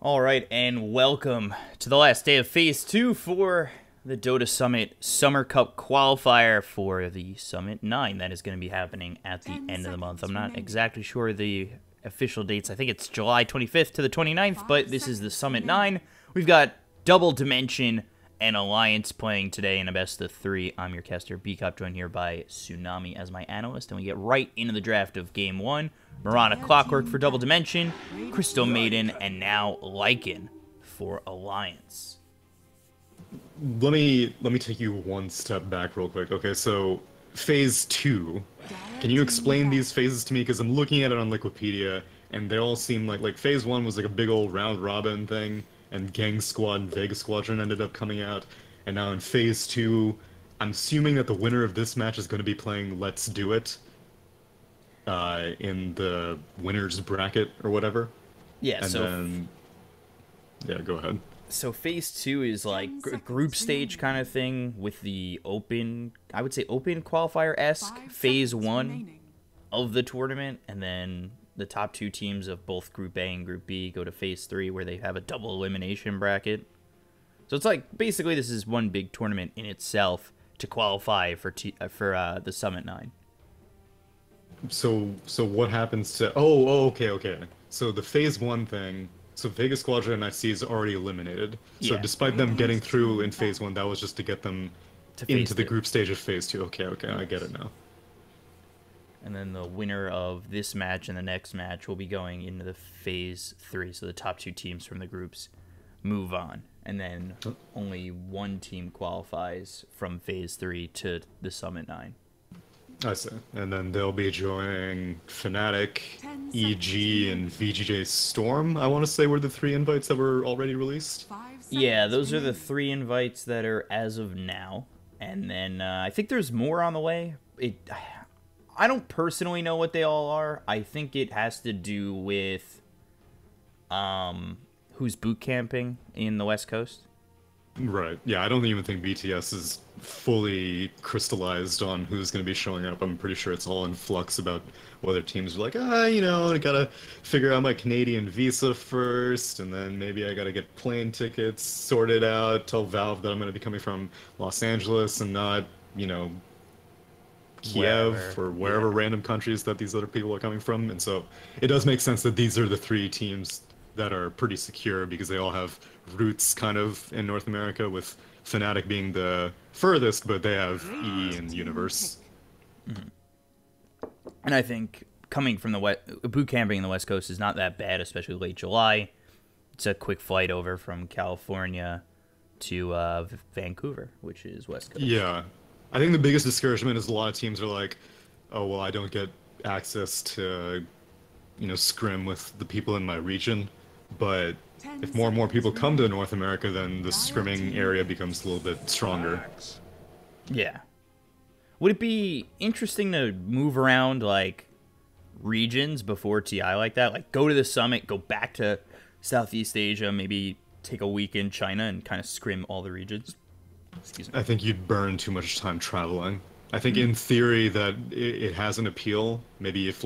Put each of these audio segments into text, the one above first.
Alright, and welcome to the last day of Phase 2 for the Dota Summit Summer Cup qualifier for the Summit 9 that is going to be happening at the end of the month. I'm not exactly sure the official dates. I think it's July 25th to the 29th, but this is the Summit 9. We've got Double Dimension and Alliance playing today in a best of 3. I'm your caster, B-Cop, joined here by Tsunami as my analyst, and we get right into the draft of Game 1. Mirana Clockwork for Double Dimension, Crystal Maiden, and now Lycan for Alliance. Let me take you one step back real quick. Okay, so Phase 2. Can you explain these phases to me? Because I'm looking at it on Wikipedia, and they all seem like Phase 1 was like a big old round-robin thing, and Gang Squad and Vega Squadron ended up coming out. And now in Phase 2, I'm assuming that the winner of this match is going to be playing Let's Do It in the winner's bracket or whatever. Yeah, and then... Yeah, go ahead. So Phase 2 is like group stage kind of thing with the open, I would say open qualifier-esque Phase 1 of the tournament, and then the top 2 teams of both Group A and Group B go to Phase 3 where they have a double elimination bracket. So it's like, basically this is one big tournament in itself to qualify for the Summit 9. So what happens to... okay. So the Phase 1 thing... So Vega Squadron, I see, is already eliminated. So despite them getting through in Phase 1, that was just to get them into the group stage of Phase 2. Okay, I get it now. And then the winner of this match and the next match will be going into the Phase 3. So the top 2 teams from the groups move on. And then only one team qualifies from Phase 3 to the Summit 9. I see. And then they'll be joining Fnatic, EG, and VGJ Storm, I want to say, were the 3 invites that were already released. Yeah, those are the 3 invites that are as of now. And then I think there's more on the way. I don't personally know what they all are. I think it has to do with who's boot camping in the West Coast. Right. Yeah, I don't even think BTS is fully crystallized on who's going to be showing up. I'm pretty sure it's all in flux about whether teams are like, I gotta figure out my Canadian visa first, and then maybe I gotta get plane tickets sorted out, tell Valve that I'm going to be coming from Los Angeles and not, Kiev or wherever random countries that these other people are coming from. And so it does make sense that these are the 3 teams that are pretty secure because they all have roots kind of in North America, with Fnatic being the furthest, but they have E and Universe. Mm-hmm. And I think coming from the boot camping in the West Coast is not that bad, especially late July. It's a quick flight over from California to Vancouver, which is West Coast. Yeah. I think the biggest discouragement is a lot of teams are like, oh, well, I don't get access to, scrim with the people in my region. But if more and more people come to North America, then the scrimming area becomes a little bit stronger. Yeah. Would it be interesting to move around, like, regions before TI like that? Like, go to the summit, go back to Southeast Asia, maybe take a week in China and kind of scrim all the regions? Excuse me. I think you'd burn too much time traveling. I think in theory that it has an appeal. Maybe if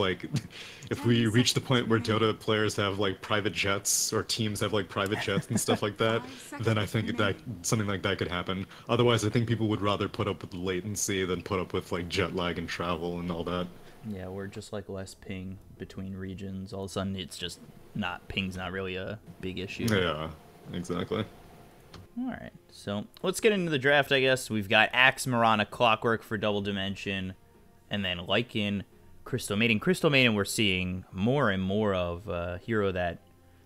we reach the point where Dota players have like private jets, or teams have like private jets and stuff like that, then I think that something like that could happen. Otherwise, I think people would rather put up with the latency than put up with like jet lag and travel and all that. Yeah, we're just like less ping between regions. All of a sudden, it's just ping's not really a big issue. Yeah, exactly. Alright, so let's get into the draft, I guess. We've got Axe, Mirana, Clockwork for Double Dimension, and then Lycan, Crystal Maiden. Crystal Maiden we're seeing more and more of, a hero that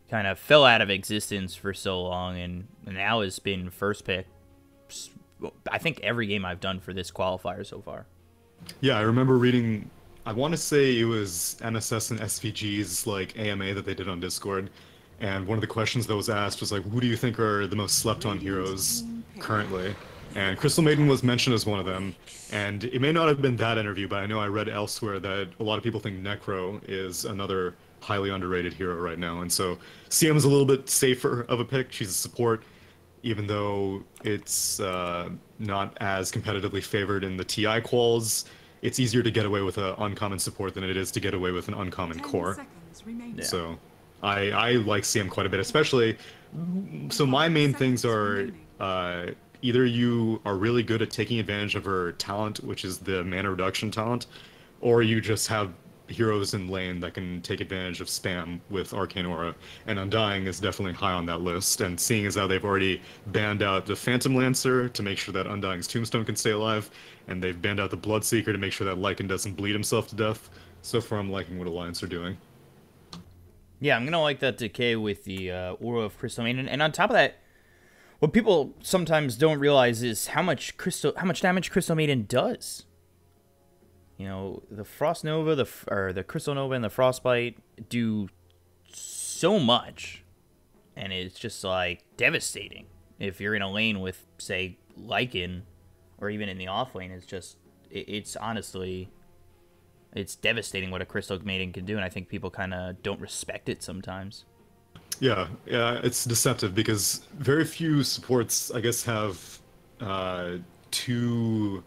kind of fell out of existence for so long and now has been first pick, I think, every game I've done for this qualifier so far. Yeah, I remember reading, I want to say it was NSS and SVG's like AMA that they did on Discord. And one of the questions that was asked was like, who do you think are the most slept-on heroes currently? And Crystal Maiden was mentioned as one of them. And it may not have been that interview, but I know I read elsewhere that a lot of people think Necro is another highly underrated hero right now. And so CM is a little bit safer of a pick. She's a support, even though it's not as competitively favored in the TI quals. It's easier to get away with an uncommon support than it is to get away with an uncommon core. Yeah. So I like CM quite a bit, especially. So my main things are uh, either you are really good at taking advantage of her talent, which is the mana reduction talent, or you just have heroes in lane that can take advantage of spam with Arcane Aura, and Undying is definitely high on that list. And seeing as how they've already banned out the Phantom Lancer to make sure that Undying's Tombstone can stay alive, and they've banned out the Bloodseeker to make sure that Lycan doesn't bleed himself to death, so far I'm liking what Alliance are doing. Yeah, I'm gonna like that decay with the Aura of Crystal Maiden, and on top of that, what people sometimes don't realize is how much damage Crystal Maiden does. You know, the Frost Nova, the Crystal Nova, and the Frostbite do so much, and it's just like devastating. If you're in a lane with, say, Lycan, or even in the off lane, it's honestly, it's devastating what a Crystal Maiden can do, and I think people kind of don't respect it sometimes. Yeah, it's deceptive because very few supports, I guess, have two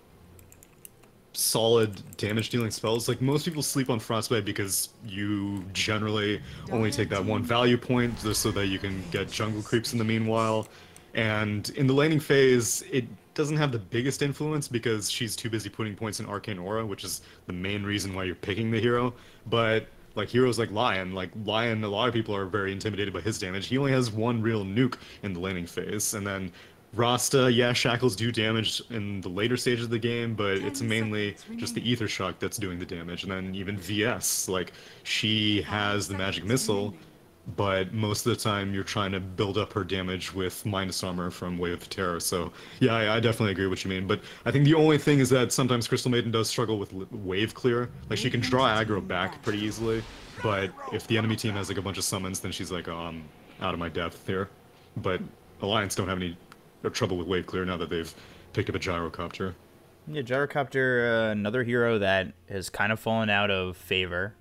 solid damage dealing spells. Like most people sleep on Frostbite because you generally only take that one value point just so that you can get jungle creeps in the meanwhile. And in the laning phase, it doesn't have the biggest influence because she's too busy putting points in Arcane Aura, which is the main reason why you're picking the hero. But like heroes like Lion, a lot of people are very intimidated by his damage. He only has one real nuke in the laning phase, and then Rasta, yeah, Shackles do damage in the later stages of the game, but it's mainly just the Ether Shock that's doing the damage. And then even VS, like, she has the Magic Missile, but most of the time you're trying to build up her damage with Minus Armor from Wave of Terror. So, yeah, I definitely agree with what you mean. But I think the only thing is that sometimes Crystal Maiden does struggle with wave clear. Like, she can draw aggro back pretty easily, but if the enemy team has, like, a bunch of summons, then she's like, oh, I'm out of my depth here. But Alliance don't have any trouble with wave clear now that they've picked up a gyrocopter. Yeah, Gyrocopter, another hero that has kind of fallen out of favor,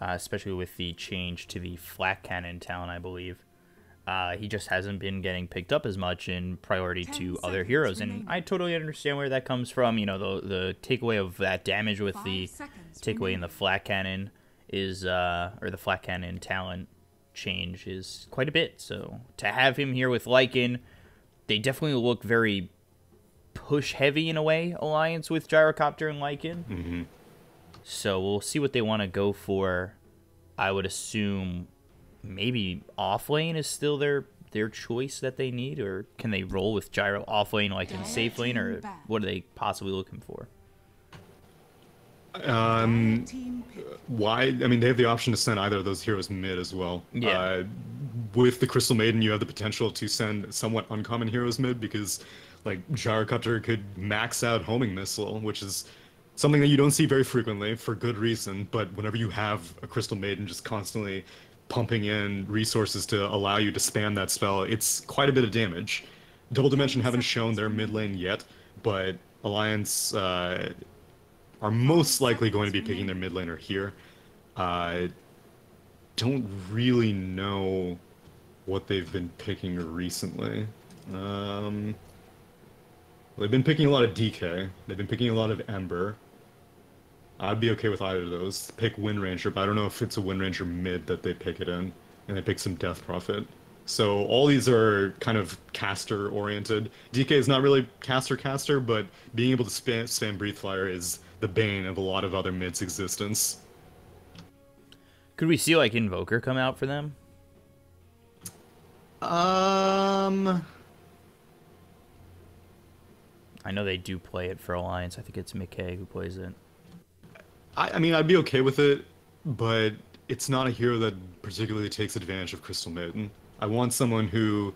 especially with the change to the flat cannon talent, I believe. He just hasn't been getting picked up as much in priority to other heroes, and I totally understand where that comes from. You know, the takeaway of that damage with the takeaway in the flat cannon is, or the flat cannon talent change is quite a bit. So to have him here with Lycan, they definitely look very push-heavy in a way, Alliance with Gyrocopter and Lycan. Mm-hmm. So we'll see what they want to go for. I would assume maybe off-lane is still their choice that they need, or can they roll with Gyro off-lane like in safe lane, or what are they possibly looking for? Why? I mean, they have the option to send either of those heroes mid as well. Yeah. With the Crystal Maiden, you have the potential to send somewhat uncommon heroes mid because, like, Gyrocopter could max out Homing Missile, which is something that you don't see very frequently for good reason. But whenever you have a Crystal Maiden just constantly pumping in resources to allow you to spam that spell, it's quite a bit of damage. Double Dimension haven't shown their mid lane yet, but Alliance are most likely going to be picking their mid laner here. Don't really know what they've been picking recently. They've been picking a lot of DK. They've been picking a lot of Ember. I'd be okay with either of those. Pick Wind Ranger, but I don't know if it's a Wind Ranger mid that they pick it in, and they pick some Death Prophet. So all these are kind of caster oriented. DK is not really caster, but being able to spam Breathe Fire is the bane of a lot of other mids' existence. Could we see like Invoker come out for them? I know they do play it for Alliance. I think it's McKay who plays it. I mean, I'd be okay with it, but it's not a hero that particularly takes advantage of Crystal Maiden. I want someone who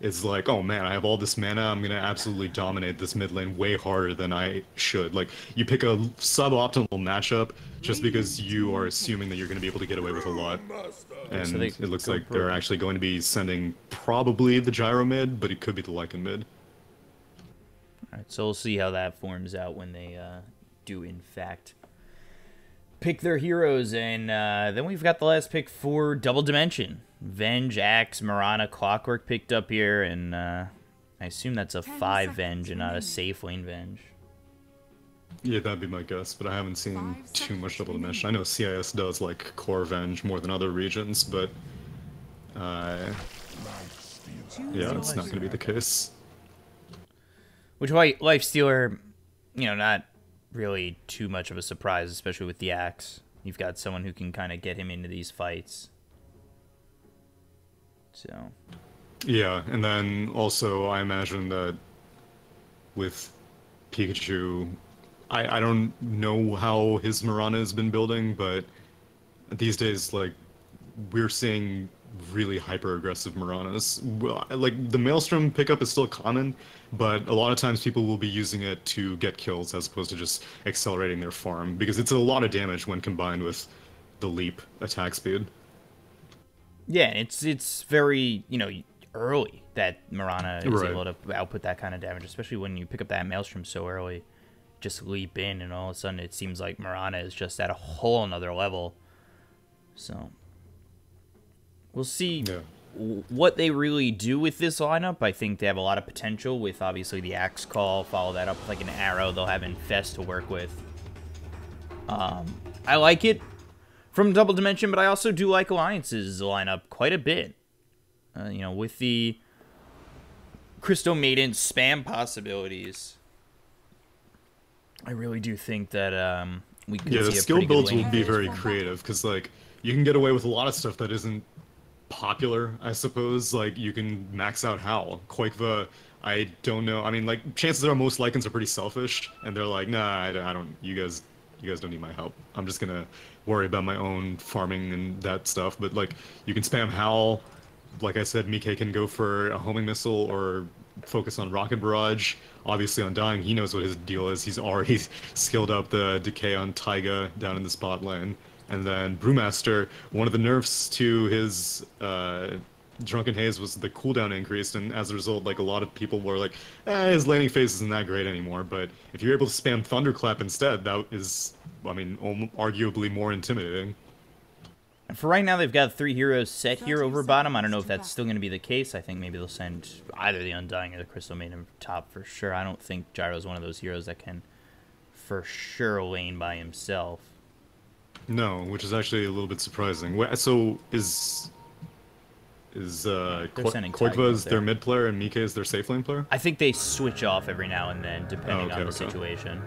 is like, oh man, I have all this mana, I'm gonna absolutely dominate this mid lane way harder than I should. Like, you pick a suboptimal matchup just because you are assuming that you're gonna be able to get away with a lot. And so it looks like they're actually going to be sending probably the Gyro mid, but it could be the Lycan mid. Alright, so we'll see how that forms out when they do in fact pick their heroes. And then we've got the last pick for Double Dimension. Venge, Axe, Mirana, Clockwork picked up here, and I assume that's a 5 Venge and not a safe lane Venge. Yeah, that'd be my guess, but I haven't seen too much Double Dimension. I know CIS does like core Venge more than other regions, but Yeah, it's not going to be the case. Which why Lifestealer, you know, not really too much of a surprise, especially with the axe. You've got someone who can kind of get him into these fights. So. Yeah, and then also I imagine that with Pikachu, I don't know how his Mirana has been building, but these days, like, we're seeing really hyper-aggressive Miranas. Well, like, the Maelstrom pickup is still common, but a lot of times people will be using it to get kills as opposed to just accelerating their farm, because it's a lot of damage when combined with the leap attack speed. Yeah, it's very, you know, early that Mirana is able to output that kind of damage, especially when you pick up that Maelstrom so early. Just leap in, and all of a sudden it seems like Mirana is just at a whole nother level. So we'll see what they really do with this lineup. I think they have a lot of potential with, obviously, the Axe Call. Follow that up with, like, an Arrow. They'll have Infest to work with. I like it from Double Dimension, but I also do like Alliance's lineup quite a bit. You know, with the Crystal Maiden spam possibilities, I really do think that we could see the a skill pretty good builds lane. will be very creative, because, like, you can get away with a lot of stuff that isn't popular, I suppose. Like, you can max out Howl. Koikva, I don't know. I mean, like, chances are most Lycans are pretty selfish, and they're like, nah, I don't, you guys don't need my help. I'm just gonna worry about my own farming and that stuff. But, like, you can spam Howl. Like I said, Mike can go for a homing missile or focus on Rocket Barrage. Obviously, on Dying, he knows what his deal is. He's already skilled up the Decay on Taiga down in the spot lane. And then Brewmaster, one of the nerfs to his Drunken Haze was the cooldown increased, and as a result, like, a lot of people were like, his laning phase isn't that great anymore. But if you're able to spam Thunderclap instead, that is, I mean, arguably more intimidating. And for right now, they've got 3 heroes set here over bottom. I don't know if that's still going to be the case. I think maybe they'll send either the Undying or the Crystal Maiden top for sure. I don't think Gyro's one of those heroes that can for sure lane by himself. No, which is actually a little bit surprising. So is Koikva their mid player and Mike is their safe lane player? I think they switch off every now and then, depending on the situation.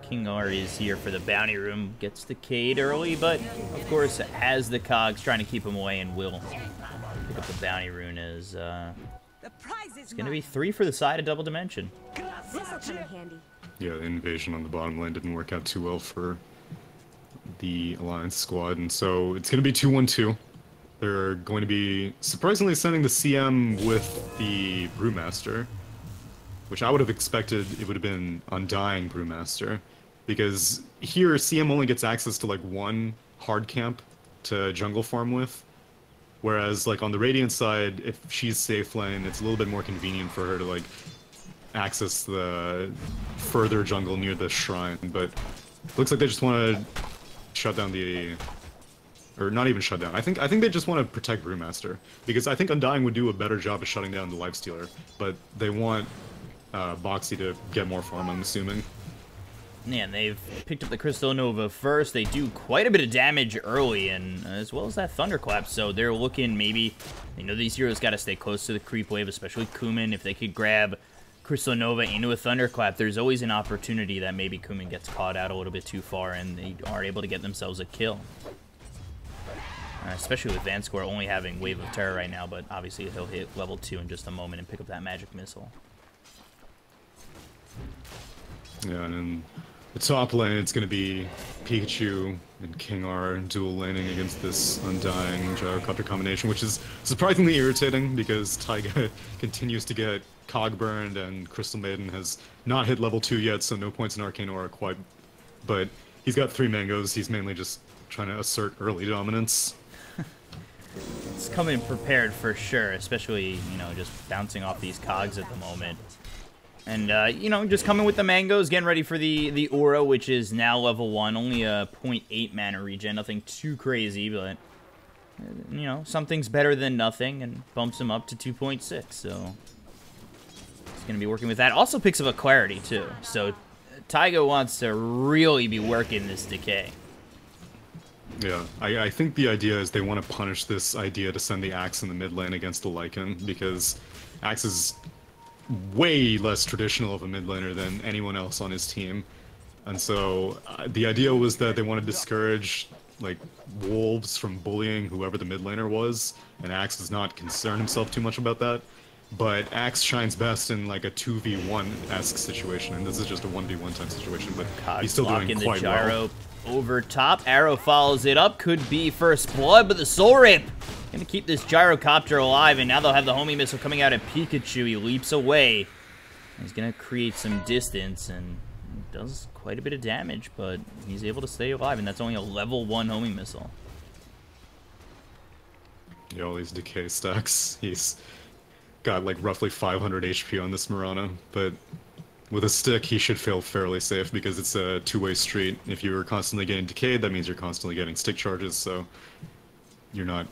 King R is here for the bounty room, gets the Cade early, but of course has the cogs trying to keep him away, and will pick up the bounty rune as it's going to be 3 for the side of Double Dimension. This'll come in handy. Yeah, the invasion on the bottom lane didn't work out too well for the Alliance squad, and so it's going to be 2-1-2. They're going to be surprisingly sending the CM with the Brewmaster, which I would have expected it would have been Undying Brewmaster. Because here, CM only gets access to, like, 1 hard camp to jungle farm with. Whereas, like, on the Radiant side, if she's safe lane, it's a little bit more convenient for her to, like, access the further jungle near the shrine. But it looks like they just want to shut down the... Or not even shut down. I think they just want to protect Brewmaster. Because I think Undying would do a better job of shutting down the Lifestealer. But they want Boxy to get more farm, I'm assuming. Yeah, and they've picked up the Crystal Nova first. They do quite a bit of damage early, and as well as that Thunderclap, so they're looking maybe... They know these heroes got to stay close to the creep wave, especially Kumin. If they could grab Crystal Nova into a Thunderclap, there's always an opportunity that maybe Kumin gets caught out a little bit too far, and they are able to get themselves a kill. Especially with Vanscore only having Wave of Terror right now, but obviously he'll hit level 2 in just a moment and pick up that magic missile. Yeah, and in the top lane, it's going to be Pikachu and King R dual laning against this Undying Gyrocopter combination, which is surprisingly irritating because Taiga continues to get cog burned and Crystal Maiden has not hit level 2 yet, so no points in Arcane Aura quite. But he's got 3 mangoes, he's mainly just trying to assert early dominance. It's coming prepared for sure, especially, you know, just bouncing off these cogs at the moment. And, you know, just coming with the mangoes, getting ready for the aura, which is now level 1. Only a 0.8 mana regen, nothing too crazy, but, you know, something's better than nothing, and bumps him up to 2.6, so he's going to be working with that. Also picks up a Clarity, too, so Taiga wants to really be working this Decay. Yeah, I think the idea is they want to punish this idea to send the Axe in the mid lane against the Lycan, because Axe is way less traditional of a mid laner than anyone else on his team. And so the idea was that they want to discourage like wolves from bullying whoever the mid laner was, and Axe does not concern himself too much about that. But Axe shines best in like a 2v1-esque situation, and this is just a 1v1 type situation, but he's still doing in quite the gyro well. over top. Arrow follows it up. Could be first blood, but the Soul Rip gonna keep this gyrocopter alive, and now they'll have the homing missile coming out at Pikachu. He leaps away. He's gonna create some distance and does quite a bit of damage, but he's able to stay alive, and that's only a level 1 homing missile. Yeah, all these decay stacks. He's got like roughly 500 HP on this Mirana, but with a stick he should feel fairly safe because it's a two-way street. If you're constantly getting decayed, that means you're constantly getting stick charges, so you're not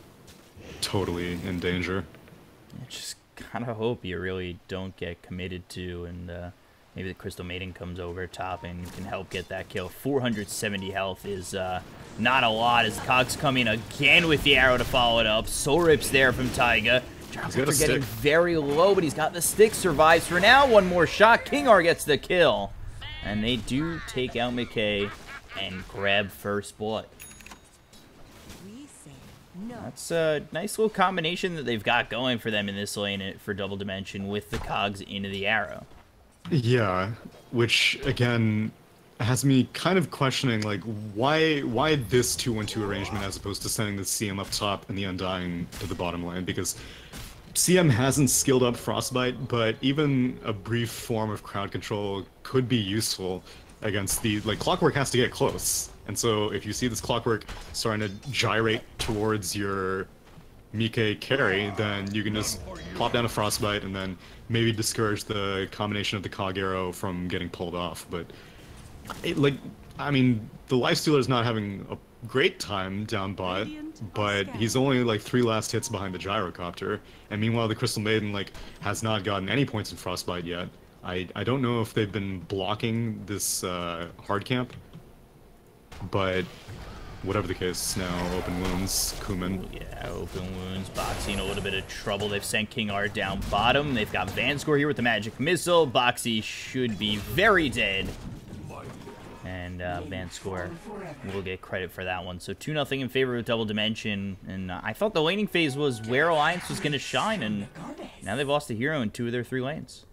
totally in danger. I just kind of hope you really don't get committed to, and maybe the Crystal Maiden comes over top and can help get that kill. 470 health is not a lot as Cogs coming again with the arrow to follow it up. Soul Rip's there from Taiga. Gyrocopter getting very low, but he's got the stick, survives for now. One more shot. Kingar gets the kill. And they do take out McKay and grab first blood. That's a nice little combination that they've got going for them in this lane for Double Dimension with the Cogs into the arrow. Yeah, which again has me kind of questioning like why this 2-1-2 arrangement as opposed to sending the CM up top and the Undying to the bottom lane, because CM hasn't skilled up Frostbite, but even a brief form of crowd control could be useful against the Clockwork has to get close. And so if you see this Clockwork starting to gyrate towards your Mike carry, then you can just pop down a Frostbite and then maybe discourage the combination of the Cog Arrow from getting pulled off. But I mean, the Lifestealer's not having a great time down bot, but he's only like 3 last hits behind the Gyrocopter, and meanwhile the Crystal Maiden has not gotten any points in Frostbite yet. I don't know if they've been blocking this hard camp, but whatever the case, now open wounds, Kuman. Yeah, open wounds, Boxy in a little bit of trouble. They've sent Kingar down bottom. They've got Vanscore here with the magic missile. Boxy should be very dead. And Vanscore will get credit for that one. So 2-0 in favor of Double Dimension. And I thought the laning phase was where Alliance was going to shine, and now they've lost a hero in 2 of their 3 lanes.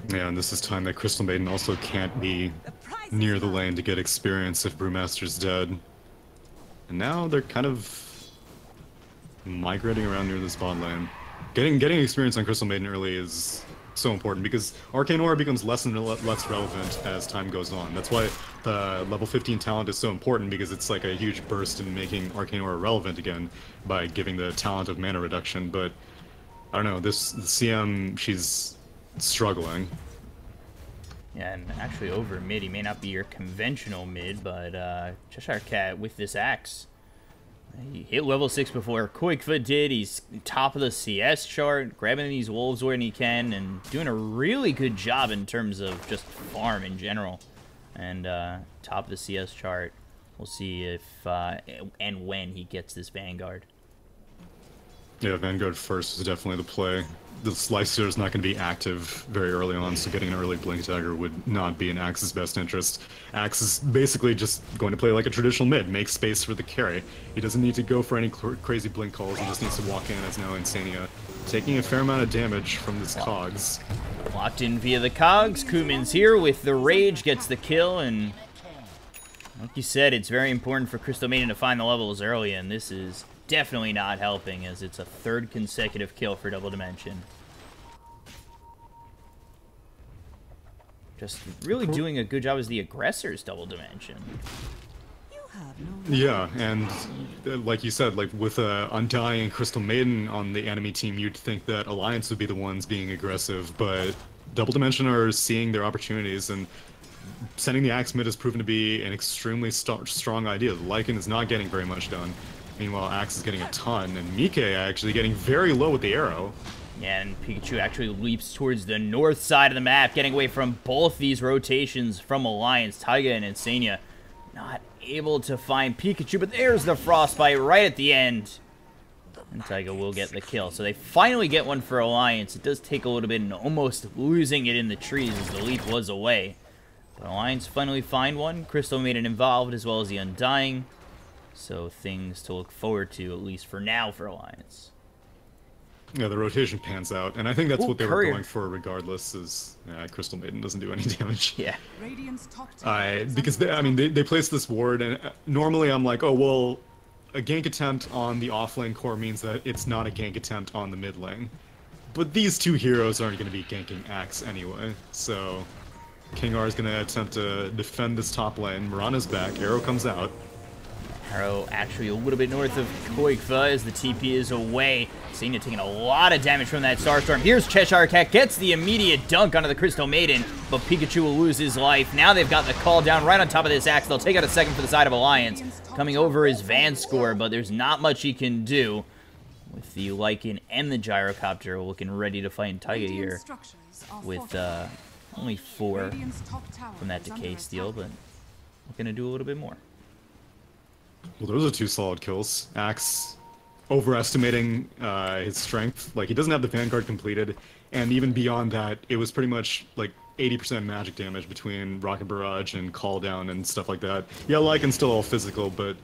Yeah, and this is time that Crystal Maiden also can't be near the lane to get experience if Brewmaster's dead. And now they're kind of migrating around near this bot lane. Getting experience on Crystal Maiden early is so important because Arcane Aura becomes less and less relevant as time goes on. That's why the level 15 talent is so important, because it's like a huge burst in making Arcane Aura relevant again by giving the talent of mana reduction. But I don't know, this CM, she's struggling. Yeah, and actually over mid, he may not be your conventional mid, but Cheshire Cat with this axe. He hit level 6 before Quickfoot did. He's top of the CS chart, grabbing these wolves when he can, and doing a really good job in terms of just farm in general. And top of the CS chart. We'll see if and when he gets this Vanguard. Yeah, Vanguard first is definitely the play. This Lifestealer is not going to be active very early on, so getting an early Blink Dagger would not be in Axe's best interest. Axe is basically just going to play like a traditional mid, make space for the carry. He doesn't need to go for any crazy Blink calls, he just needs to walk in as now Insania, taking a fair amount of damage from this Cogs. Locked in via the Cogs, Kuman's here with the Rage, gets the kill, and like you said, it's very important for Crystal Maiden to find the levels early, and this is definitely not helping, as it's a 3rd consecutive kill for Double Dimension. Just really doing a good job as the aggressors, Double Dimension. Yeah, and like you said, like with Undying and Crystal Maiden on the enemy team, you'd think that Alliance would be the ones being aggressive, but Double Dimension are seeing their opportunities, and sending the Axe mid has proven to be an extremely strong idea. The Lycan is not getting very much done. Meanwhile, Axe is getting a ton, and Mike actually getting very low with the arrow. Yeah, and Pikachu actually leaps towards the north side of the map, getting away from both these rotations from Alliance. Taiga and Insania not able to find Pikachu, but there's the Frostbite right at the end. And Taiga will get the kill. So they finally get one for Alliance. It does take a little bit and almost losing it in the trees as the leap was away. But Alliance finally find one. Crystal Maiden involved as well as the Undying. So things to look forward to, at least for now, for Alliance. Yeah, the rotation pans out, and I think that's Ooh, what they Courier. were going for regardless, is Crystal Maiden doesn't do any damage. Yeah. Because, they placed this ward, and normally I'm like, oh, well, a gank attempt on the off-lane core means that it's not a gank attempt on the mid lane. But these two heroes aren't going to be ganking Axe anyway, so King R is going to attempt to defend this top lane. Mirana's back, Arrow comes out. Arrow actually a little bit north of Koikva as the TP is away. Senia taking a lot of damage from that Starstorm. Here's Cheshire Cat, gets the immediate dunk onto the Crystal Maiden, but Pikachu will lose his life. Now they've got the call down right on top of this Axe. They'll take out a second for the side of Alliance. Coming over is Vanscore, but there's not much he can do with the Lycan and the Gyrocopter looking ready to fight Taiga here with only 4 from that Decay Steel, but looking to do a little bit more. Well, those are 2 solid kills. Axe overestimating his strength. Like, he doesn't have the Vanguard completed, and even beyond that, it was pretty much like 80% magic damage between Rocket Barrage and Call Down and stuff like that. Yeah, Lycan's still all physical, but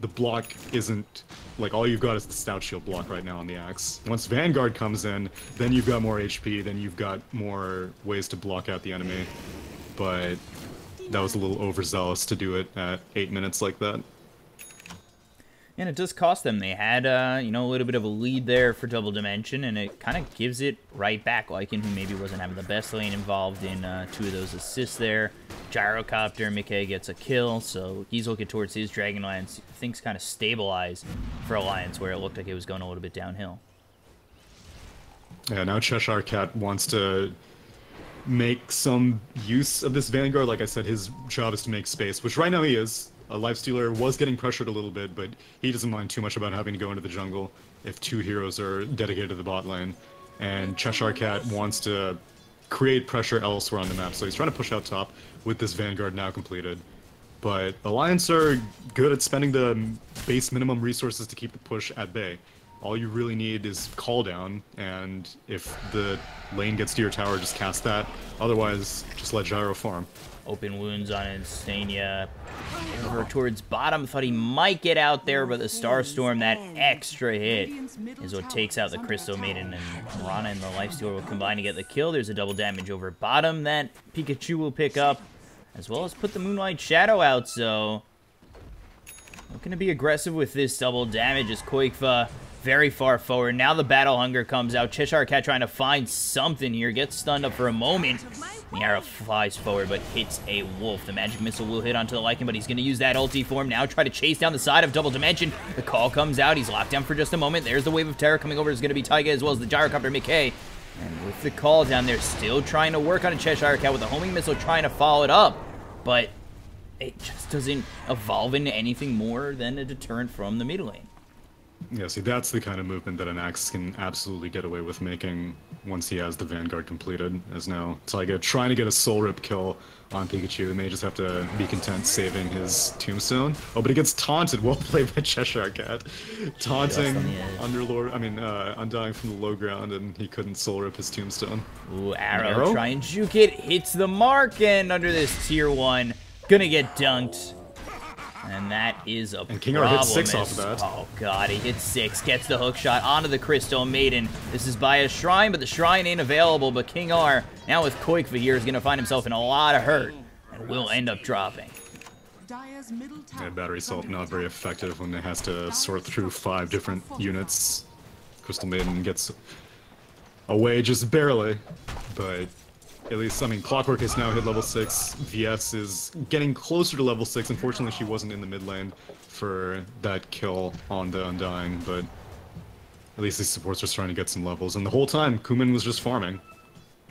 the block isn't... Like, all you've got is the Stout Shield block right now on the Axe. Once Vanguard comes in, then you've got more HP, then you've got more ways to block out the enemy. But that was a little overzealous to do it at 8 minutes like that. And it does cost them. They had, a little bit of a lead there for Double Dimension, and it kind of gives it right back. Lycan, who maybe wasn't having the best lane, involved in 2 of those assists there. Gyrocopter, Mickey gets a kill, so he's looking towards his Dragonlance. Things kind of stabilize for Alliance, where it looked like it was going a little bit downhill. Yeah, now Cheshire Cat wants to make some use of this Vanguard. Like I said, his job is to make space, which right now he is. Lifestealer was getting pressured a little bit, but he doesn't mind too much about having to go into the jungle if 2 heroes are dedicated to the bot lane. And Cheshire Cat wants to create pressure elsewhere on the map, so he's trying to push out top with this Vanguard now completed. But Alliance are good at spending the base minimum resources to keep the push at bay. All you really need is Call Down, and if the lane gets to your tower, just cast that. Otherwise, just let Gyro farm. Open wounds on Insania. Over towards bottom. Thought he might get out there, but the Starstorm, that extra hit, is what takes out the Crystal Maiden. And Rana and the Lifestealer will combine to get the kill. There's a double damage over bottom that Pikachu will pick up, as well as put the Moonlight Shadow out. So, looking to be aggressive with this double damage as Koikva very far forward. Now the Battle Hunger comes out. Cheshire Cat trying to find something here. Gets stunned up for a moment. The arrow flies forward, but hits a wolf. The Magic Missile will hit onto the Lycan, but he's going to use that ulti form now. Try to chase down the side of Double Dimension. The call comes out. He's locked down for just a moment. There's the Wave of Terror coming over. It's going to be Taiga as well as the Gyrocopter Mickey. And with the call down there, still trying to work on a Cheshire Cat with the Homing Missile trying to follow it up. But it just doesn't evolve into anything more than a deterrent from the mid lane. Yeah, see, that's the kind of movement that an Axe can absolutely get away with making once he has the Vanguard completed, as now Taiga trying to get a Soul Rip kill on Pikachu. He may just have to be content saving his Tombstone. Oh, but he gets taunted. Well played by Cheshire Cat. Taunting Underlord, Undying from the low ground, and he couldn't Soul Rip his Tombstone. Ooh, Arrow, try and juke it. Hits the mark, and under this tier 1, gonna get dunked. And that is a problem. And King R hits 6 off of that. Oh god, he hits 6. Gets the hook shot onto the Crystal Maiden. This is by a shrine, but the shrine ain't available. But King R, now with Koikva here, is going to find himself in a lot of hurt. And will end up dropping. Yeah, Battery Assault not very effective when it has to sort through 5 different units. Crystal Maiden gets away just barely. But at least, Clockwork has now hit level 6. VS is getting closer to level 6. Unfortunately, she wasn't in the mid lane for that kill on the Undying, but at least these supports are starting to get some levels. And the whole time, Kuman was just farming,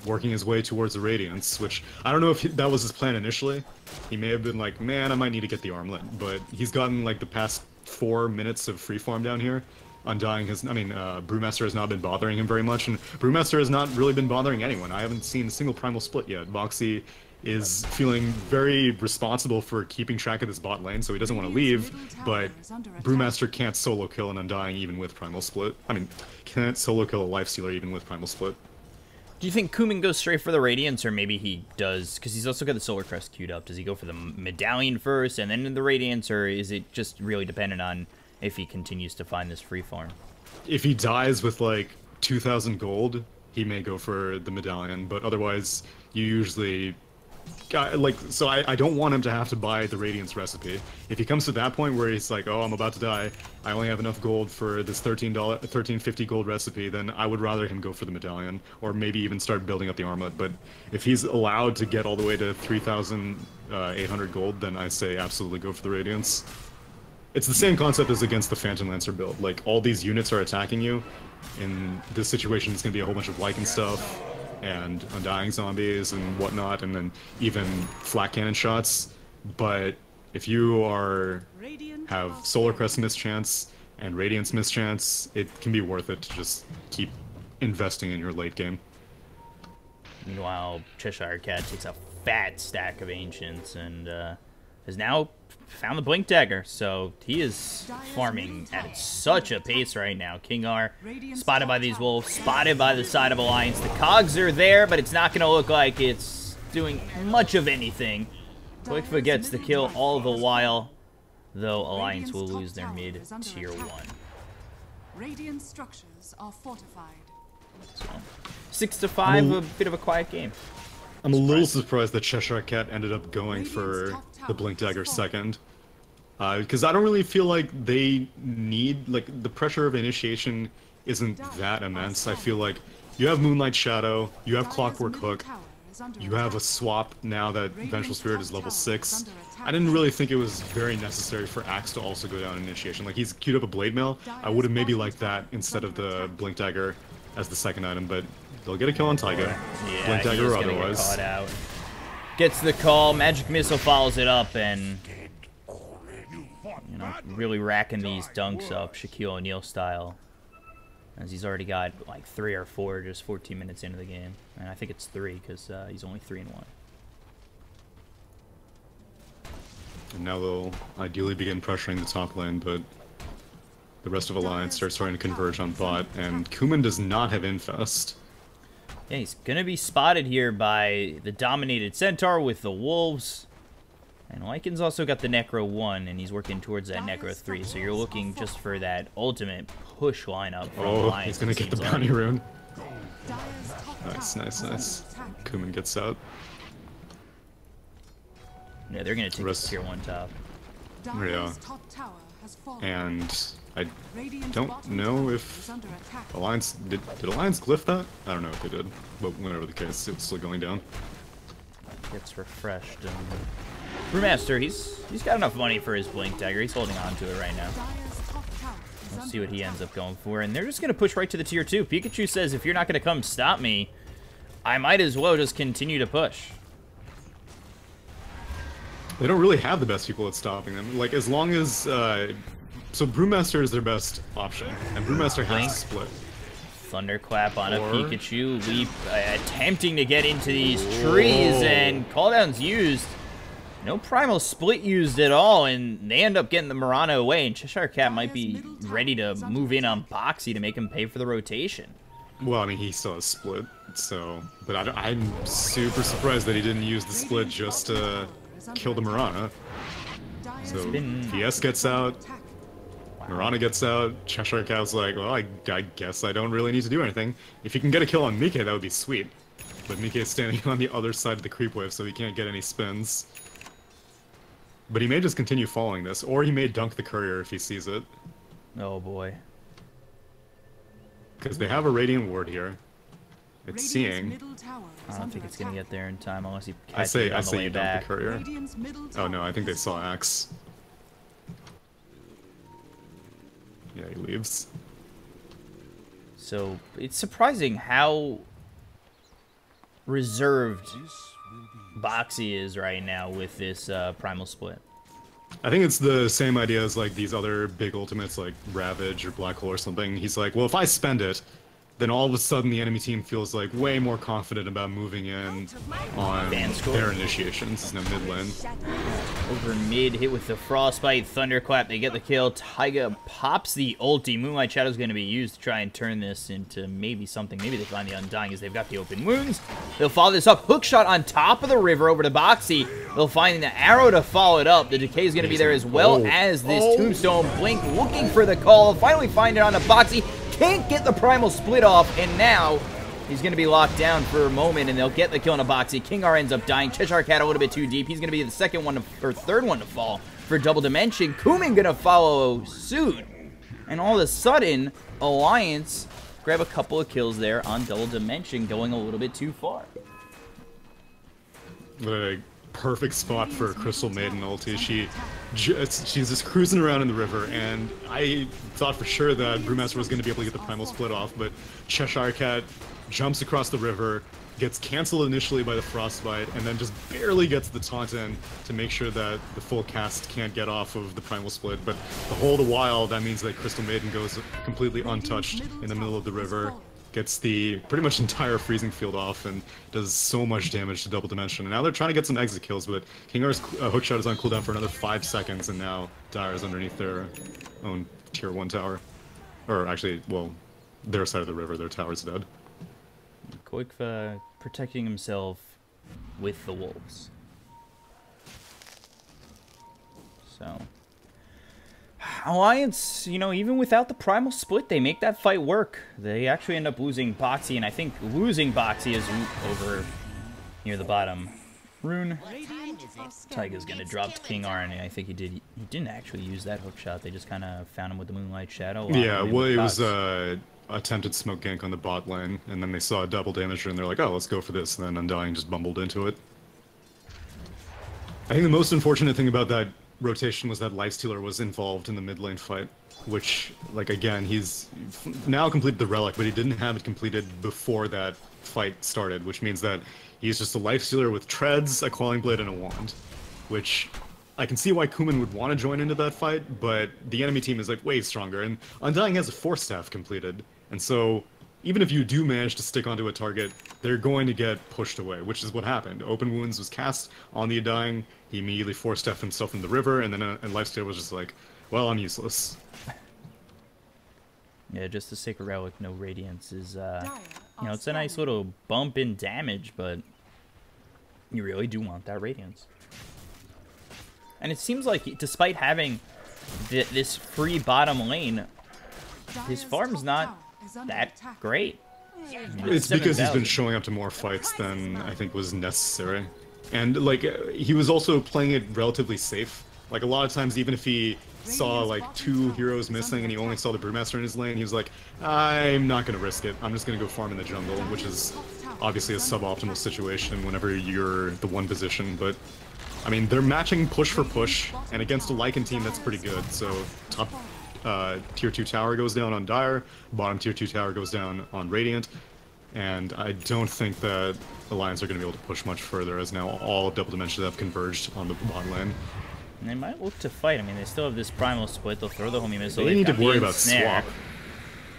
working his way towards the Radiance, which I don't know if that was his plan initially. He may have been like, man, I might need to get the armlet, but he's gotten, like, the past 4 minutes of free farm down here. Undying has, Brewmaster has not been bothering him very much, and Brewmaster has not really been bothering anyone. I haven't seen a single Primal Split yet. Moxie is feeling very responsible for keeping track of this bot lane, so he doesn't want to leave, but Brewmaster can't solo kill an Undying even with Primal Split. I mean, can't solo kill a Lifestealer even with Primal Split. Do you think Kuman goes straight for the Radiance, or maybe he does, because he's also got the Solar Crest queued up, does he go for the Medallion first and then the Radiance, or is it just really dependent on if he continues to find this free farm? If he dies with like 2,000 gold, he may go for the Medallion, but otherwise you usually... so I don't want him to have to buy the Radiance recipe. If he comes to that point where he's like, oh, I'm about to die, I only have enough gold for this $13.50 gold recipe, then I would rather him go for the Medallion, or maybe even start building up the Armlet. But if he's allowed to get all the way to 3,800 gold, then I say absolutely go for the Radiance. It's the same concept as against the Phantom Lancer build. Like, all these units are attacking you. In this situation, it's going to be a whole bunch of Lycan stuff, and Undying Zombies and whatnot, and then even flat cannon shots. But if you have Solar Crest mischance and Radiance mischance, it can be worth it to just keep investing in your late game. Meanwhile, Cheshire Cat takes a fat stack of Ancients and has now found the Blink Dagger, so he is farming at such a pace right now. King R spotted by these wolves, spotted by the side of Alliance. The cogs are there, but it's not going to look like it's doing much of anything. Quickfoot gets the kill all the while, though Alliance will lose their mid tier 1. Radiant structures are fortified. So, 6-5, a bit of a quiet game. I'm a little surprised that Cheshire Cat ended up going for the Blink Dagger second. Because I don't really feel like they need, like, the pressure of initiation isn't that immense. I feel like you have Moonlight Shadow, you have Clockwork Hook, you have a swap now that Vengeful Spirit is level 6. I didn't really think it was very necessary for Axe to also go down initiation. Like, he's queued up a Blade Mail. I would have maybe liked that instead of the Blink Dagger as the second item, but they'll get a kill on Taiga. Yeah, Blink Dagger or otherwise. Get caught out. Gets the call, Magic Missile follows it up, and really racking these dunks up, Shaquille O'Neal style. As he's already got like 3 or 4 just 14 minutes into the game. And I think it's 3 because he's only 3-1. And now they'll ideally begin pressuring the top lane, but the rest of Alliance starts starting to converge on bot, and Kuman does not have Infest. Yeah, he's going to be spotted here by the dominated Centaur with the Wolves. And Lycan's also got the Necro 1, and he's working towards that Necro 3, so you're looking just for that ultimate push lineup from Alliance. He's going to get the bounty rune. Nice, nice, nice. Kuman gets out. Yeah, they're going to take the tier 1 top. Yeah. And I don't know if Alliance... Did Alliance glyph that? I don't know if they did, but whatever the case, it's still going down. Gets refreshed. And Brewmaster, he's got enough money for his Blink Dagger. He's holding on to it right now. We'll see what he ends up going for. And they're just going to push right to the tier 2. Pikachu says, if you're not going to come stop me, I might as well just continue to push. They don't really have the best people at stopping them. Like, as long as... so Brewmaster is their best option, and Brewmaster has to split. Thunderclap on a Pikachu. Leap attempting to get into these trees, and cooldown's used. No Primal Split used at all, and they end up getting the Mirana away, and Cheshire Cat might be ready to move in on Boxy to make him pay for the rotation. Well, I mean, he still has Split, so... But I'm super surprised that he didn't use the Split just to kill the Mirana. So, BTS gets out, Mirana gets out, Cheshire Cat's like, well, I guess I don't really need to do anything. If you can get a kill on Mike, that would be sweet. But Mike is standing on the other side of the creep wave, so he can't get any spins. But he may just continue following this, or he may dunk the courier if he sees it. Oh boy. Because they have a Radiant Ward here. It's seeing. I don't think it's going to get there in time unless he I catches it on the say way you back. dunk the courier. Oh no, I think they saw Axe. Yeah, he leaves. So, it's surprising how reserved Boxy is right now with this Primal Split. I think it's the same idea as like these other big ultimates like Ravage or Black Hole or something. He's like, well, if I spend it, then all of a sudden the enemy team feels like way more confident about moving in on their initiations in the mid lane. Over mid, hit with the Frostbite, Thunderclap, they get the kill. Taiga pops the ulti. Moonlight Shadow's going to be used to try and turn this into maybe something. Maybe they find the Undying as they've got the open wounds. They'll follow this up. Hookshot on top of the river over to Boxy. They'll find the arrow to follow it up. The Decay is going to be there as well as this Tombstone. Blink looking for the call. Finally find it on a Boxy. Can't get the Primal Split off, and now he's going to be locked down for a moment, and they'll get the kill on a Boxy. King R ends up dying. Cheshire Cat a little bit too deep. He's going to be the second one or third one to fall for Double Dimension. Kumin going to follow suit, and all of a sudden, Alliance grab a couple of kills there on Double Dimension, going a little bit too far. The perfect spot for Crystal Maiden ulti. She's just cruising around in the river, and I thought for sure that Brewmaster was going to be able to get the Primal Split off, but Cheshire Cat jumps across the river, gets canceled initially by the Frostbite, and then just barely gets the taunt in to make sure that the full cast can't get off of the Primal Split. But the whole the while, that means that Crystal Maiden goes completely untouched in the middle of the river, gets the pretty much entire freezing field off, and does so much damage to Double Dimension. And now they're trying to get some exit kills, but King R's hookshot is on cooldown for another 5 seconds, and now Dire's underneath their own tier 1 tower. Or actually, well, their side of the river, their tower's dead. Koikva protecting himself with the wolves. So Alliance, you know, even without the Primal Split, they make that fight work. They actually end up losing Boxy, and I think losing Boxy is over near the bottom. Rune. Taiga's gonna drop to King R, and I think he didn't actually use that hook shot. They just kind of found him with the Moonlight Shadow. Yeah, well, it was attempted smoke gank on the bot lane, and then they saw a double damager, and they're like, oh, let's go for this, and then Undying just bumbled into it. I think the most unfortunate thing about that rotation was that Lifestealer was involved in the mid lane fight, which, like, again, he's now completed the relic, but he didn't have it completed before that fight started, which means that he's just a Lifestealer with treads, a Quelling Blade, and a wand, which I can see why Kumin would want to join into that fight, but the enemy team is, like, way stronger, and Undying has a Force Staff completed, and so even if you do manage to stick onto a target, they're going to get pushed away, which is what happened. Open Wounds was cast on the Undying, he immediately Force Staffed himself in the river, and then Lifestealer was just like, well, I'm useless. Yeah, just a Sacred Relic, no Radiance is, you know, it's a nice little bump in damage, but you really do want that Radiance. And it seems like, despite having this free bottom lane, his farm's not that great. It's because he's been showing up to more fights than I think was necessary. And, like, he was also playing it relatively safe. Like, a lot of times, even if he saw, like, 2 heroes missing and he only saw the Brewmaster in his lane, he was like, I'm not going to risk it. I'm just going to go farm in the jungle, which is obviously a suboptimal situation whenever you're the one position. But, I mean, they're matching push for push, and against a Lycan team, that's pretty good. So, top tier 2 tower goes down on Dire, bottom tier 2 tower goes down on Radiant, and I don't think that Alliance are going to be able to push much further, as now all of Double Dimensions have converged on the bot lane. And they might look to fight. I mean, they still have this Primal Split. They'll throw the homie missile. They need to worry about swap.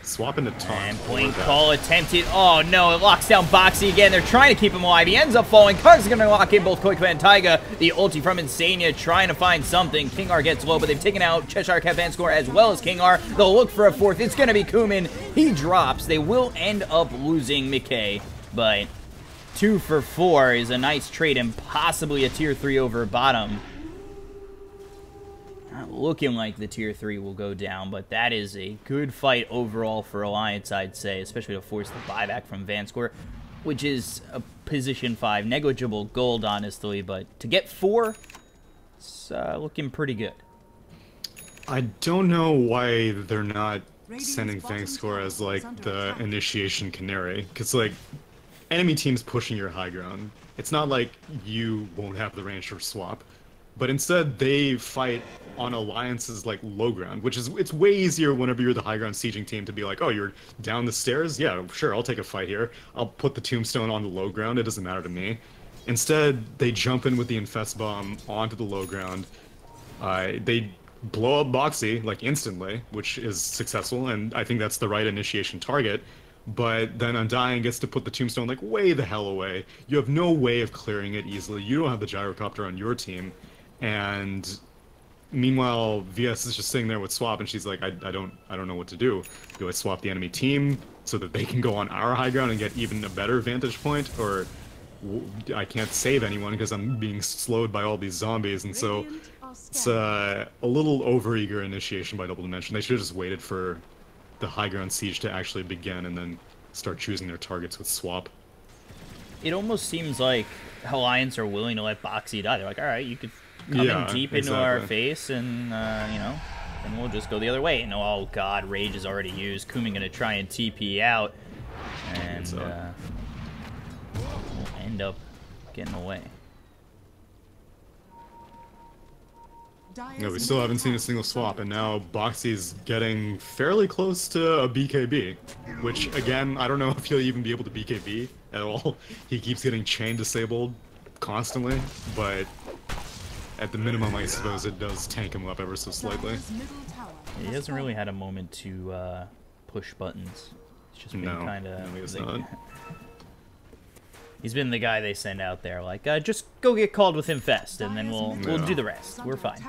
Swap into taunt. And Blink Call attempted. Oh no, it locks down Boxy again. They're trying to keep him alive. He ends up falling. Kar's going to lock in both Koikva and Taiga. The ulti from Insania trying to find something. King R gets low, but they've taken out Cheshire Cat Van Score as well as King R. They'll look for a fourth. It's going to be Kumin. He drops. They will end up losing McKay, but 2 for 4 is a nice trade and possibly a tier 3 over bottom. Not looking like the tier 3 will go down, but that is a good fight overall for Alliance, I'd say, especially to force the buyback from Vanscore, which is a position 5. Negligible gold, honestly, but to get 4, it's looking pretty good. I don't know why they're not sending Vanscore as, like, the initiation canary, because, like, enemy teams pushing your high ground. It's not like you won't have the range for swap. But instead, they fight on Alliance's, like, low ground, which is, it's way easier whenever you're the high ground sieging team to be like, oh, you're down the stairs? Yeah, sure, I'll take a fight here. I'll put the tombstone on the low ground, it doesn't matter to me. Instead, they jump in with the Infest Bomb onto the low ground. They blow up Boxy, like, instantly, which is successful, and I think that's the right initiation target. but then Undying gets to put the tombstone like way the hell away. You have no way of clearing it easily. You don't have the gyrocopter on your team, and meanwhile VS is just sitting there with Swap, and she's like, I don't know what to do. Do I swap the enemy team so that they can go on our high ground and get even a better vantage point, or I can't save anyone because I'm being slowed by all these zombies? And so it's a little overeager initiation by Double Dimension. They should have just waited for the high ground siege to actually begin and then start choosing their targets with Swap. It almost seems like Alliance are willing to let Boxy die. They're like, all right, you could come in deep into our face, and you know, then we'll just go the other way. And oh god, Rage is already used. Kumin gonna try and TP out, and we'll end up getting away. No, we still haven't seen a single swap, and now Boxy's getting fairly close to a BKB, which, again, I don't know if he'll even be able to BKB at all. He keeps getting chain disabled constantly, but at the minimum, I suppose it does tank him up ever so slightly. He hasn't really had a moment to push buttons. It's just been kind of... No, he has not. He's been the guy they send out there, like, just go get called with Infest, and then we'll do the rest. We're fine.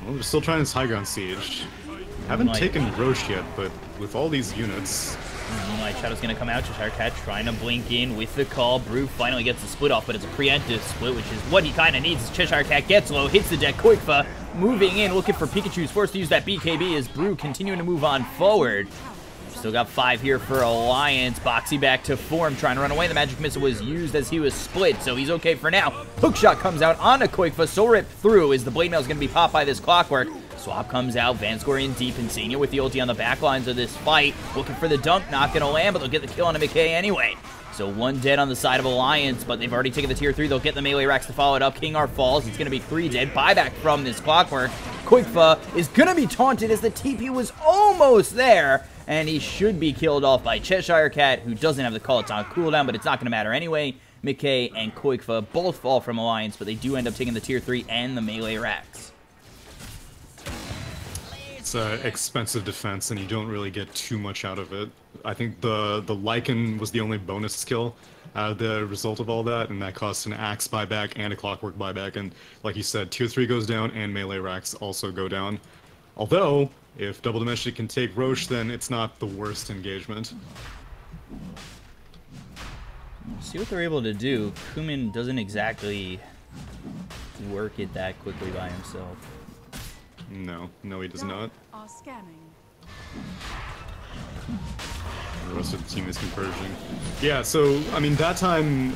Well, they're still trying this high ground siege. Haven't taken Roche yet, but with all these units... Moonlight Shadow's gonna come out. Cheshire Cat trying to blink in with the call. Brew finally gets the split off, but it's a preemptive split, which is what he kind of needs. Cheshire Cat gets low, hits the deck. Koikfa moving in, looking for Pikachu's forced to use that BKB as Brew continuing to move on forward. Still got 5 here for Alliance. Boxy back to form, trying to run away. The magic missile was used as he was split, so he's okay for now. Hookshot comes out onto Koikfa. Soul Rip through as the Blade Mail is going to be popped by this Clockwork. Swap comes out. Vanscore in deep. Insania with the ulti on the back lines of this fight. Looking for the dunk. Not going to land, but they'll get the kill on McKay anyway. So 1 dead on the side of Alliance, but they've already taken the tier 3. They'll get the melee racks to follow it up. King R falls. He's going to be 3 dead. Buyback from this Clockwork. Koikfa is going to be taunted as the TP was almost there. And he should be killed off by Cheshire Cat, who doesn't have the call. It's on cooldown, but it's not going to matter anyway. McKay and Koikfa both fall from Alliance, but they do end up taking the tier 3 and the melee racks. It's an expensive defense, and you don't really get too much out of it. I think the Lycan was the only bonus skill out of the result of all that, and that costs an Axe buyback and a Clockwork buyback. And like you said, tier 3 goes down, and melee racks also go down. Although, if Double Dimension can take Roche, then it's not the worst engagement. See what they're able to do. Kumin doesn't exactly work it that quickly by himself. No, he does not. Are scanning. The rest of the team is converging. Yeah, so, I mean, that time,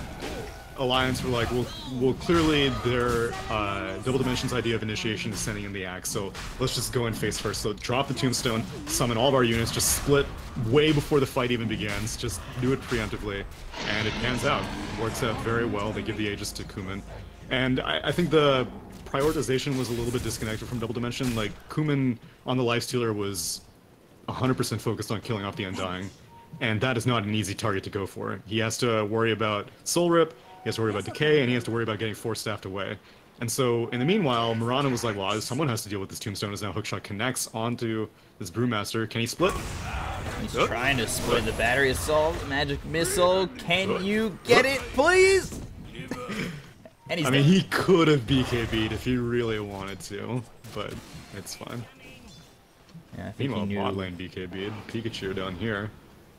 Alliance were like, well clearly their Double Dimension's idea of initiation is sending in the Axe, so let's just go in face first. So drop the Tombstone, summon all of our units, just split way before the fight even begins, just do it preemptively, and it pans out. Works out very well. They give the Aegis to Kumin. And I think the prioritization was a little bit disconnected from Double Dimension. Like, Kumin on the Lifestealer was 100% focused on killing off the Undying, and that is not an easy target to go for. He has to worry about Soul Rip, he has to worry about Decay, and he has to worry about getting Force Staffed away. And so, in the meanwhile, Murana was like, well, someone has to deal with this Tombstone as now Hookshot connects onto this Brewmaster. Can he split? He's trying to split the battery assault, magic missile. Can you get it, please? And he's I mean, he could have BKB'd if he really wanted to, but it's fine. Yeah, I think Meanwhile, he knew. bot lane BKB'd. Pikachu down here.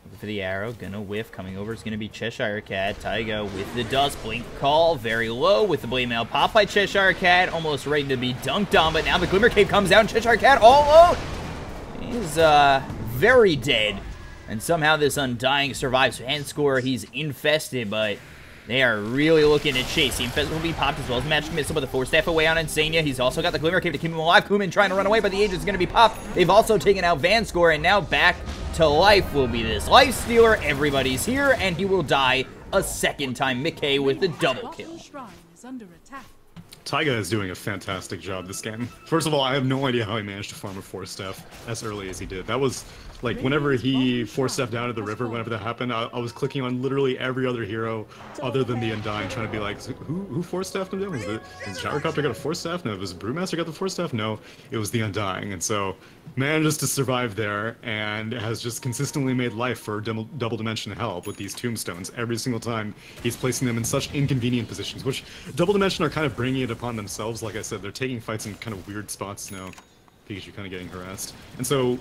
Looking for the arrow, gonna whiff. Coming over is gonna be Cheshire Cat. Taiga with the dust blink call, very low with the blade mail pop by Cheshire Cat, almost ready to be dunked on, but now the Glimmer Cape comes out and Cheshire Cat all alone. He's very dead, and somehow this Undying survives. Vanscore, he's infested, but they are really looking to chase. The Infest will be popped as well as Magic Missile with the Force Staff away on Insania. He's also got the Glimmer Cape to keep him alive. Kumin trying to run away, but the Agent's going to be popped. They've also taken out Vanscore, and now back to life will be this Lifestealer. Everybody's here, and he will die a second time. McKay with the double kill. Shrine is under attack. Taiga is doing a fantastic job this game. First of all, I have no idea how he managed to farm a 4-staff as early as he did. That was, like, whenever he 4-staffed down to the river, whenever that happened, I was clicking on literally every other hero other than the Undying, trying to be like, who 4-staffed him down? Was Gyrocopter got a 4-staff? No, was Brewmaster got the 4-staff? No, it was the Undying. And so, manages to survive there, and has just consistently made life for double dimension hell with these tombstones. Every single time, he's placing them in such inconvenient positions, which double dimension are kind of bringing it upon themselves. Like I said, they're taking fights in kind of weird spots now. Pikachu kind of getting harassed. And so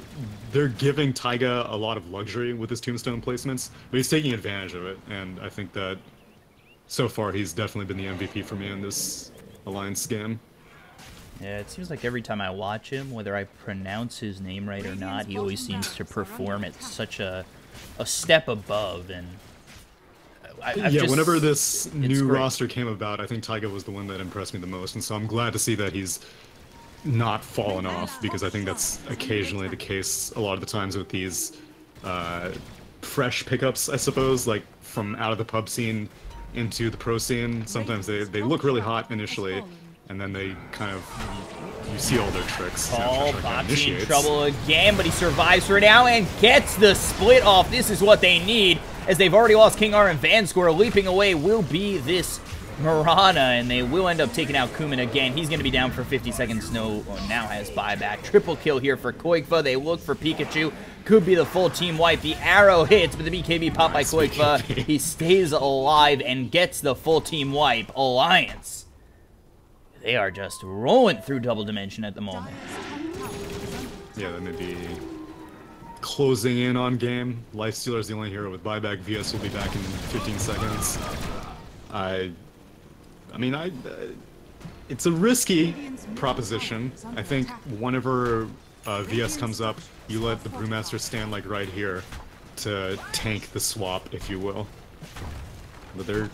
they're giving Taiga a lot of luxury with his tombstone placements, but he's taking advantage of it, and I think that so far he's definitely been the MVP for me in this Alliance game. Yeah, it seems like every time I watch him, whether I pronounce his name right or not, he always seems to perform at such a step above, and whenever this new great. roster came about, I think Taiga was the one that impressed me the most, and so I'm glad to see that he's not fallen off, because I think that's occasionally the case a lot of the times with these fresh pickups, I suppose, like from out of the pub scene into the pro scene. Sometimes they look really hot initially, and then they kind of, you see all their tricks. Oh, Boxy in trouble again, but he survives for now and gets the split off. This is what they need, as they've already lost King R and Vanscore. Leaping away will be this Mirana, and they will end up taking out Kumin again. He's going to be down for 50 seconds. Now has buyback. Triple kill here for Koigfa. They look for Pikachu. Could be the full team wipe. The arrow hits, but the BKB popped by Koigfa. He stays alive and gets the full team wipe. Alliance, they are just rolling through double dimension at the moment. Yeah, that may be closing in on game. Lifestealer is the only hero with buyback. VS will be back in 15 seconds. I mean, it's a risky proposition. I think whenever VS comes up, you let the Brewmaster stand like right here to tank the swap, if you will. But they're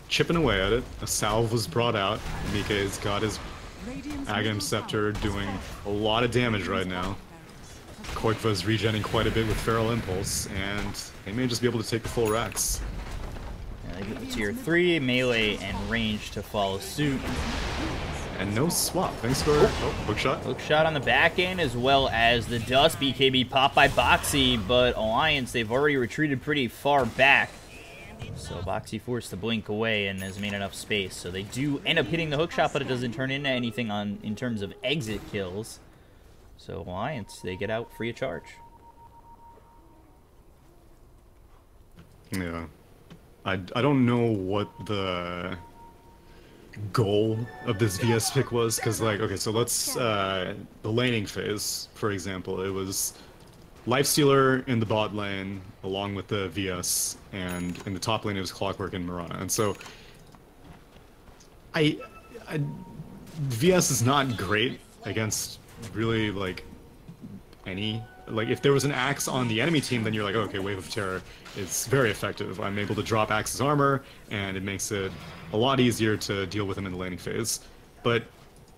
chipping away at it. A salve was brought out. Mike's got his Aghanim Scepter doing a lot of damage right now. Koigfa's regenning quite a bit with Feral Impulse, and they may just be able to take the full Rex. They get tier 3, melee, and range to follow suit. And no swap. Thanks for hook shot. Hook shot on the back end, as well as the dust. BKB popped by Boxy, but Alliance, they've already retreated pretty far back. So Boxy forced to blink away and has made enough space. So they do end up hitting the hook shot, but it doesn't turn into anything in terms of exit kills. So Alliance, they get out free of charge. Yeah. I don't know what the goal of this VS pick was, because, like, okay, so let's, the laning phase, for example, it was Lifestealer in the bot lane, along with the VS, and in the top lane it was Clockwork and Mirana, and so, VS is not great against really, like, any, like, if there was an Axe on the enemy team, then you're like, oh, okay, Wave of Terror is very effective. I'm able to drop Axe's armor, and it makes it a lot easier to deal with him in the laning phase. But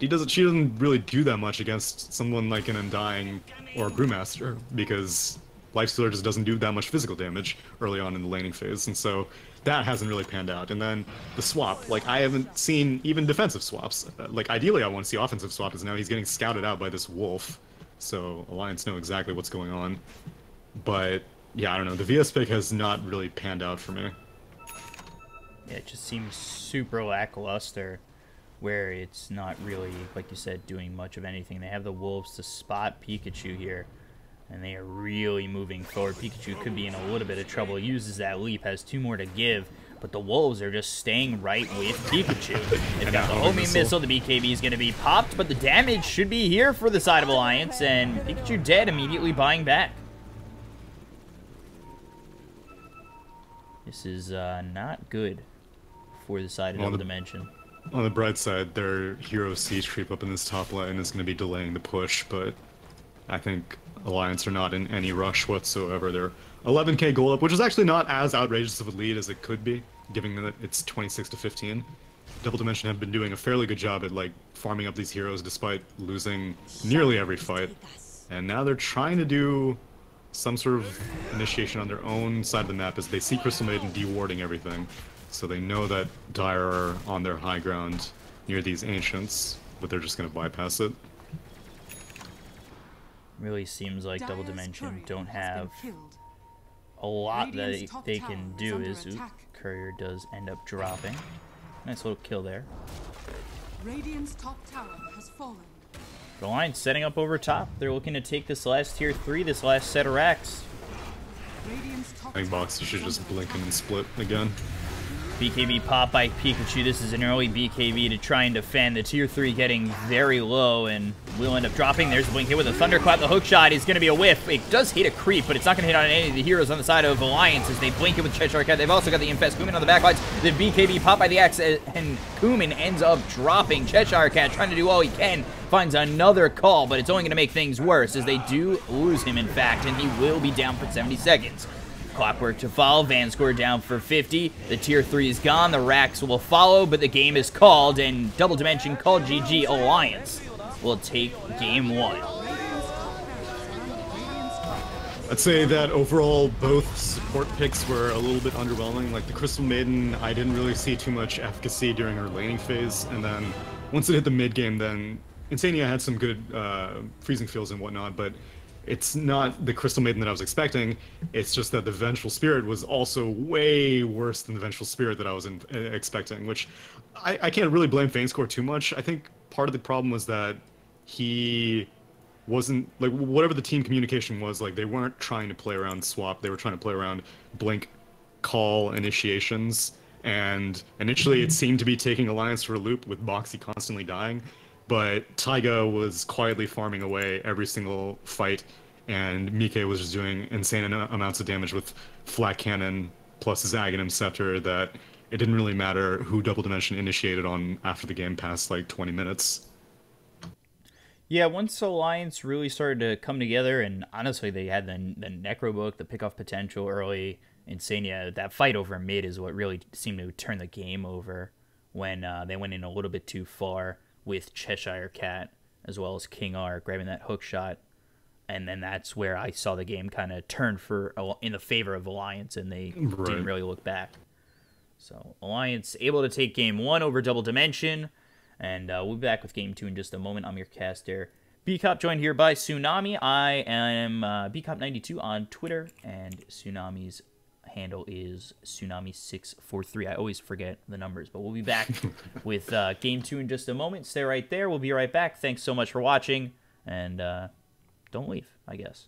she doesn't really do that much against someone like an Undying or a Brewmaster, because Lifestealer just doesn't do that much physical damage early on in the laning phase, and so that hasn't really panned out. And then the swap, like, I haven't seen even defensive swaps. Like, ideally I want to see offensive swaps, and now he's getting scouted out by this wolf. So Alliance know exactly what's going on. But yeah, I don't know. The VS pick has not really panned out for me. Yeah, it just seems super lackluster, where it's not really, like you said, doing much of anything. They have the wolves to spot Pikachu here, and they are really moving forward. Pikachu could be in a little bit of trouble. Uses that leap, has 2 more to give, but the wolves are just staying right with Pikachu. They've got the homing missile. The BKB is going to be popped, but the damage should be here for the side of Alliance, and Pikachu dead, immediately buying back. This is not good for the side of Double Dimension. On the bright side, their hero siege creep up in this top lane is going to be delaying the push, but I think Alliance are not in any rush whatsoever. They're 11k gold up, which is actually not as outrageous of a lead as it could be, given that it's 26 to 15. Double Dimension have been doing a fairly good job at, like, farming up these heroes despite losing nearly every fight. And now they're trying to do some sort of initiation on their own side of the map as they see Crystal Maiden dewarding everything. So they know that Dire are on their high ground near these ancients, but they're just going to bypass it. Really seems like Double Dire's Dimension courier don't has have been killed. a lot that Radiant's top they tower can is do. under Is attack. Courier does end up dropping. Nice little kill there. Radiant's top tower has fallen. The Alliance setting up over top. They're looking to take this last tier 3, this last set of racks. Radiant's top I think tower Box, you should is just under blink attack. and split again. BKB pop by Pikachu. This is an early BKB to try and defend. The tier 3 getting very low and will end up dropping. There's a blink here with a Thunderclap. The hook shot is going to be a whiff. It does hit a creep, but it's not going to hit on any of the heroes on the side of Alliance as they blink it with Cheshire Cat. They've also got the Infest Kumin on the backlines. The BKB pop by the axe, and Kumin ends up dropping. Cheshire Cat trying to do all he can. Finds another call, but it's only going to make things worse as they do lose him, in fact, and he will be down for 70 seconds. Clockwork to follow. Vanscore down for 50. The tier 3 is gone. The racks will follow, but the game is called, and Double Dimension called GG. Alliance will take game 1. I'd say that overall both support picks were a little bit underwhelming. Like the Crystal Maiden, I didn't really see too much efficacy during her laning phase, and then once it hit the mid game, then Insania had some good freezing fields and whatnot, but it's not the Crystal Maiden that I was expecting. It's just that the Vengeful Spirit was also way worse than the Vengeful Spirit that I was expecting, which I can't really blame Vanescore too much. I think part of the problem was that he wasn't, like, whatever the team communication was, like, they weren't trying to play around swap. They were trying to play around blink call initiations, and initially it seemed to be taking Alliance for a loop with Boxy constantly dying. But Taiga was quietly farming away every single fight, and Mike was just doing insane amounts of damage with Flat Cannon plus his Aghanim Scepter that it didn't really matter who Double Dimension initiated on after the game passed like 20 minutes. Yeah, once Alliance really started to come together, and honestly, they had the Necro book, the pick-off potential early. Insania, that fight over mid is what really seemed to turn the game over when they went in a little bit too far with Cheshire Cat as well as King R grabbing that hook shot, and then that's where I saw the game kind of turn in the favor of Alliance, and they didn't really look back. So Alliance able to take game 1 over Double Dimension, and we'll be back with game 2 in just a moment. I'm your caster BCop, joined here by Tsunami. I am BCop92 on Twitter, and Tsunami's handle is Tsunami643. I always forget the numbers, but we'll be back with game 2 in just a moment. Stay right there. We'll be right back. Thanks so much for watching, and don't leave, I guess.